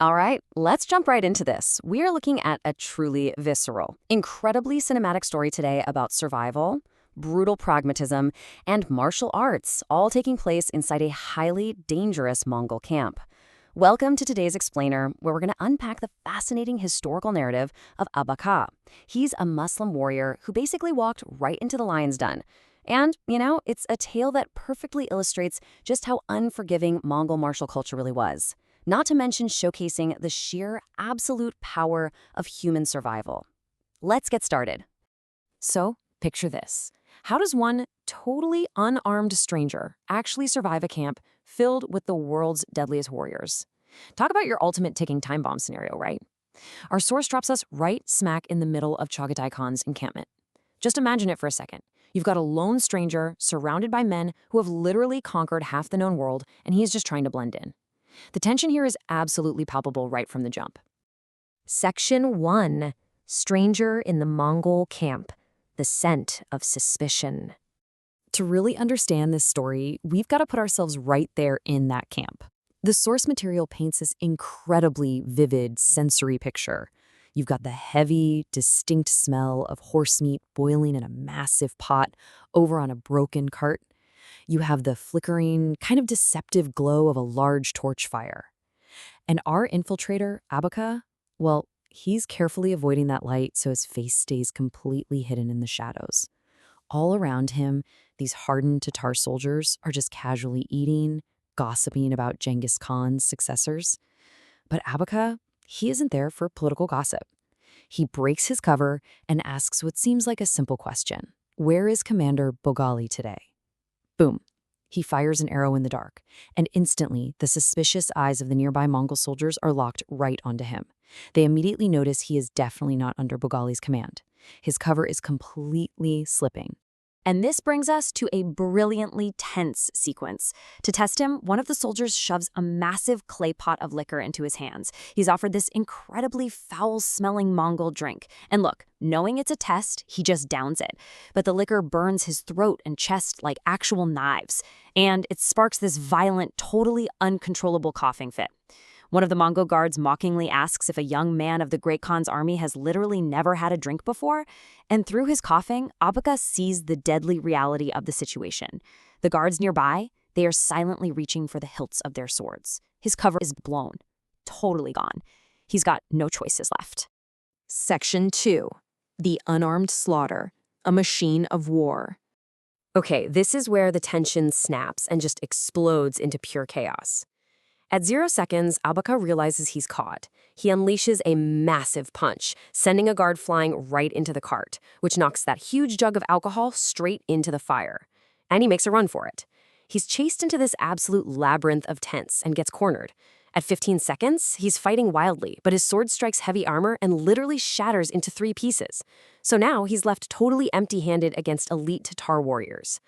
All right, let's jump right into this. We are looking at a truly visceral, incredibly cinematic story today about survival, brutal pragmatism, and martial arts, all taking place inside a highly dangerous Mongol camp. Welcome to today's Explainer, where we're going to unpack the fascinating historical narrative of Abaka. He's a Muslim warrior who basically walked right into the lion's den. And, it's a tale that perfectly illustrates just how unforgiving Mongol martial culture really was. Not to mention showcasing the sheer absolute power of human survival. Let's get started. So, picture this. How does one totally unarmed stranger actually survive a camp filled with the world's deadliest warriors? Talk about your ultimate ticking time bomb scenario, right? Our source drops us right smack in the middle of Chagatai Khan's encampment. Just imagine it for a second. You've got a lone stranger surrounded by men who have literally conquered half the known world, and he is just trying to blend in. The tension here is absolutely palpable right from the jump. Section 1. Stranger in the Mongol Camp. The Scent of Suspicion. To really understand this story, we've got to put ourselves right there in that camp. The source material paints this incredibly vivid sensory picture. You've got the heavy, distinct smell of horse meat boiling in a massive pot over on a broken cart. You have the flickering, kind of deceptive glow of a large torch fire. And our infiltrator, Abaka, well, he's carefully avoiding that light so his face stays completely hidden in the shadows. All around him, these hardened Tatar soldiers are just casually eating, gossiping about Genghis Khan's successors. But Abaka, he isn't there for political gossip. He breaks his cover and asks what seems like a simple question. Where is Commander Bogali today? Boom. He fires an arrow in the dark, and instantly, the suspicious eyes of the nearby Mongol soldiers are locked right onto him. They immediately notice he is definitely not under Bogali's command. His cover is completely slipping. And this brings us to a brilliantly tense sequence. To test him, one of the soldiers shoves a massive clay pot of liquor into his hands. He's offered this incredibly foul-smelling Mongol drink. And look, knowing it's a test, he just downs it. But the liquor burns his throat and chest like actual knives. And it sparks this violent, totally uncontrollable coughing fit. One of the Mongol guards mockingly asks if a young man of the Great Khan's army has literally never had a drink before, and through his coughing, Abaka sees the deadly reality of the situation. The guards nearby, they are silently reaching for the hilts of their swords. His cover is blown, totally gone. He's got no choices left. Section 2. The Unarmed Slaughter, a Machine of War. Okay, this is where the tension snaps and just explodes into pure chaos. At 0 seconds, Abaka realizes he's caught. He unleashes a massive punch, sending a guard flying right into the cart, which knocks that huge jug of alcohol straight into the fire. And he makes a run for it. He's chased into this absolute labyrinth of tents and gets cornered. At 15 seconds, he's fighting wildly, but his sword strikes heavy armor and literally shatters into 3 pieces. So now he's left totally empty-handed against elite Tatar warriors.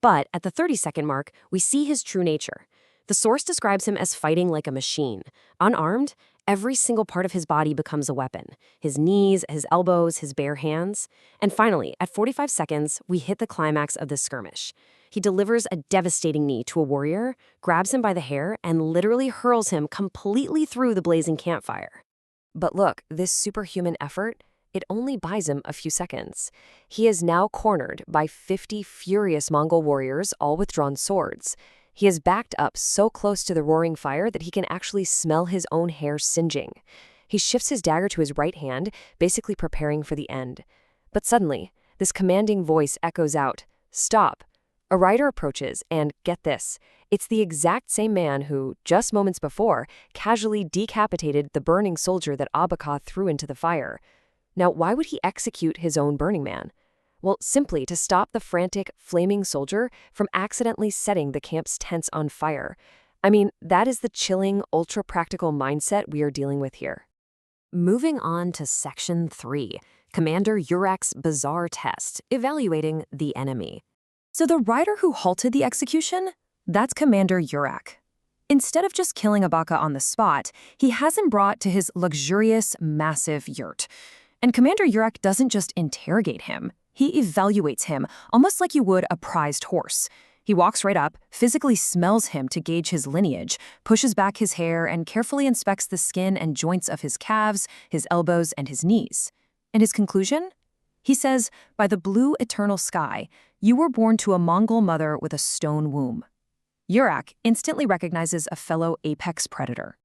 But at the 30-second mark, we see his true nature. The source describes him as fighting like a machine. Unarmed, every single part of his body becomes a weapon. His knees, his elbows, his bare hands. And finally, at 45 seconds, we hit the climax of this skirmish. He delivers a devastating knee to a warrior, grabs him by the hair, and literally hurls him completely through the blazing campfire. But look, this superhuman effort, it only buys him a few seconds. He is now cornered by 50 furious Mongol warriors, all with drawn swords. He is backed up so close to the roaring fire that he can actually smell his own hair singeing. He shifts his dagger to his right hand, basically preparing for the end. But suddenly, this commanding voice echoes out, "Stop." A rider approaches, and get this, it's the exact same man who, just moments before, casually decapitated the burning soldier that Abaka threw into the fire. Now, why would he execute his own burning man? Well, simply to stop the frantic, flaming soldier from accidentally setting the camp's tents on fire. I mean, that is the chilling, ultra-practical mindset we are dealing with here. Moving on to Section 3, Commander Yurek's bizarre test, evaluating the enemy. So the rider who halted the execution? That's Commander Yurek. Instead of just killing Abaka on the spot, he has him brought to his luxurious, massive yurt. And Commander Yurek doesn't just interrogate him. He evaluates him, almost like you would a prized horse. He walks right up, physically smells him to gauge his lineage, pushes back his hair, and carefully inspects the skin and joints of his calves, his elbows, and his knees. And his conclusion? He says, "By the blue eternal sky, you were born to a Mongol mother with a stone womb." Yurak instantly recognizes a fellow apex predator.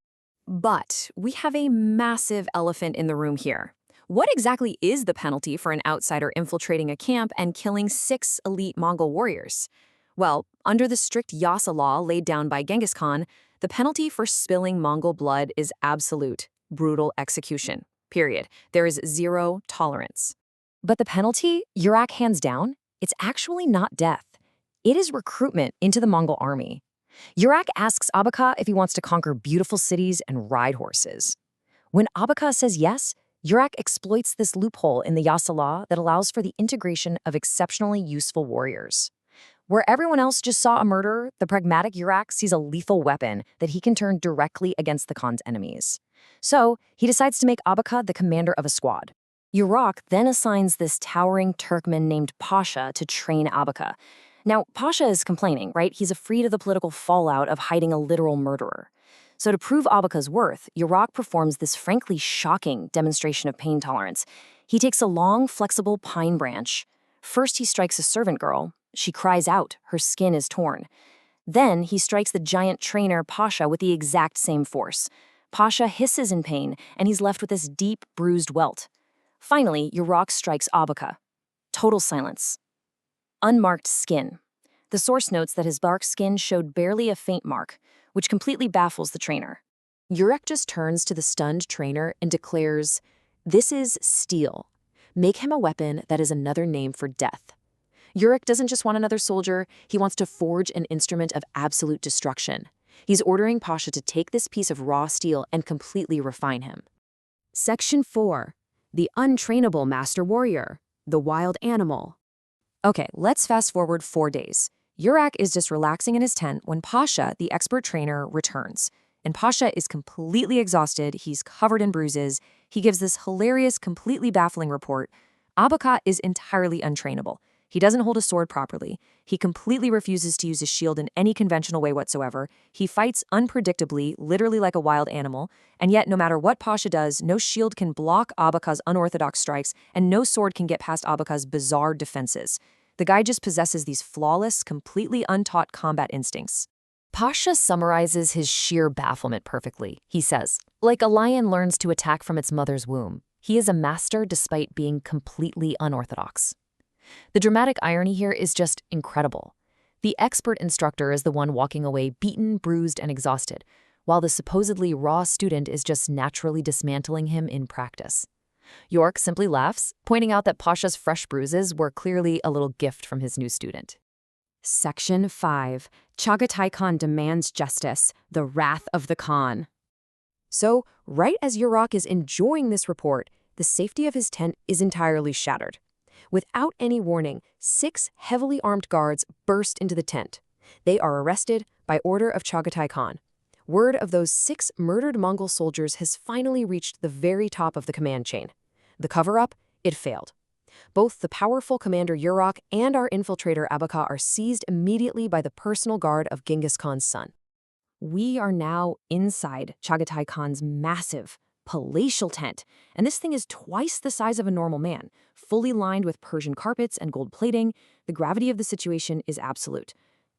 But we have a massive elephant in the room here. What exactly is the penalty for an outsider infiltrating a camp and killing 6 elite Mongol warriors? Well, under the strict Yasa law laid down by Genghis Khan, the penalty for spilling Mongol blood is absolute, brutal execution. Period. There is zero tolerance. But the penalty, Yurak hands down, it's actually not death. It is recruitment into the Mongol army. Yurak asks Abaka if he wants to conquer beautiful cities and ride horses. When Abaka says yes, Yurak exploits this loophole in the Yasa law that allows for the integration of exceptionally useful warriors. Where everyone else just saw a murderer, the pragmatic Yurak sees a lethal weapon that he can turn directly against the Khan's enemies. So, he decides to make Abaka the commander of a squad. Yurak then assigns this towering Turkmen named Pasha to train Abaka. Now, Pasha is complaining, right? He's afraid of the political fallout of hiding a literal murderer. So to prove Abaka's worth, Yurak performs this frankly shocking demonstration of pain tolerance. He takes a long, flexible pine branch. First, he strikes a servant girl. She cries out, her skin is torn. Then he strikes the giant trainer Pasha with the exact same force. Pasha hisses in pain, and he's left with this deep, bruised welt. Finally, Yurak strikes Abaka. Total silence. Unmarked skin. The source notes that his dark skin showed barely a faint mark, which completely baffles the trainer. Yurak just turns to the stunned trainer and declares, "This is steel. Make him a weapon that is another name for death." Yurak doesn't just want another soldier, he wants to forge an instrument of absolute destruction. He's ordering Pasha to take this piece of raw steel and completely refine him. Section 4. The untrainable master warrior, the wild animal. Okay, let's fast forward 4 days. Yurak is just relaxing in his tent when Pasha, the expert trainer, returns. And Pasha is completely exhausted, he's covered in bruises. He gives this hilarious, completely baffling report. Abaka is entirely untrainable. He doesn't hold a sword properly. He completely refuses to use his shield in any conventional way whatsoever. He fights unpredictably, literally like a wild animal. And yet, no matter what Pasha does, no shield can block Abaka's unorthodox strikes, and no sword can get past Abaka's bizarre defenses. The guy just possesses these flawless, completely untaught combat instincts. Pasha summarizes his sheer bafflement perfectly. He says, "Like a lion learns to attack from its mother's womb, he is a master despite being completely unorthodox." The dramatic irony here is just incredible. The expert instructor is the one walking away beaten, bruised, and exhausted, while the supposedly raw student is just naturally dismantling him in practice. York simply laughs, pointing out that Pasha's fresh bruises were clearly a little gift from his new student. Section 5. Chagatai Khan demands justice, the wrath of the Khan. So, right as Yurak is enjoying this report, the safety of his tent is entirely shattered. Without any warning, 6 heavily armed guards burst into the tent. They are arrested by order of Chagatai Khan. Word of those 6 murdered Mongol soldiers has finally reached the very top of the command chain. The cover-up, it failed. Both the powerful commander Yurak and our infiltrator Abaka are seized immediately by the personal guard of Genghis Khan's son. We are now inside Chagatai Khan's massive, palatial tent, and this thing is twice the size of a normal man, fully lined with Persian carpets and gold plating. The gravity of the situation is absolute.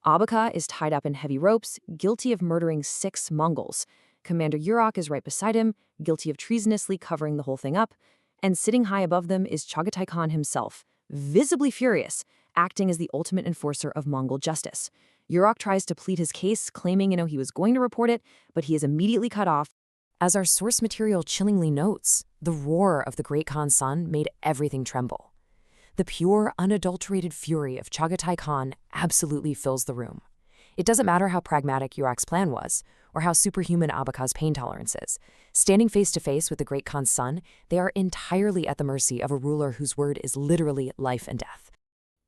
Abaka is tied up in heavy ropes, guilty of murdering 6 Mongols. Commander Yurak is right beside him, guilty of treasonously covering the whole thing up. And sitting high above them is Chagatai Khan himself, visibly furious, acting as the ultimate enforcer of Mongol justice. Yurak tries to plead his case, claiming he was going to report it, but he is immediately cut off. As our source material chillingly notes, the roar of the great Khan's son made everything tremble. The pure, unadulterated fury of Chagatai Khan absolutely fills the room. It doesn't matter how pragmatic Yurak's plan was, or how superhuman Abaka's pain tolerance is. Standing face to face with the great Khan's son, they are entirely at the mercy of a ruler whose word is literally life and death.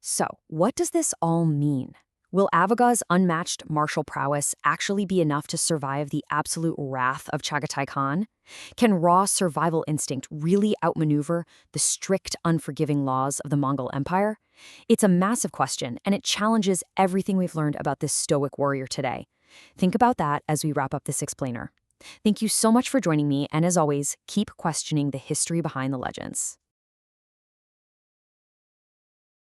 So, what does this all mean? Will Avaga's unmatched martial prowess actually be enough to survive the absolute wrath of Chagatai Khan? Can raw survival instinct really outmaneuver the strict, unforgiving laws of the Mongol Empire? It's a massive question, and it challenges everything we've learned about this stoic warrior today. Think about that as we wrap up this explainer. Thank you so much for joining me, and as always, keep questioning the history behind the legends.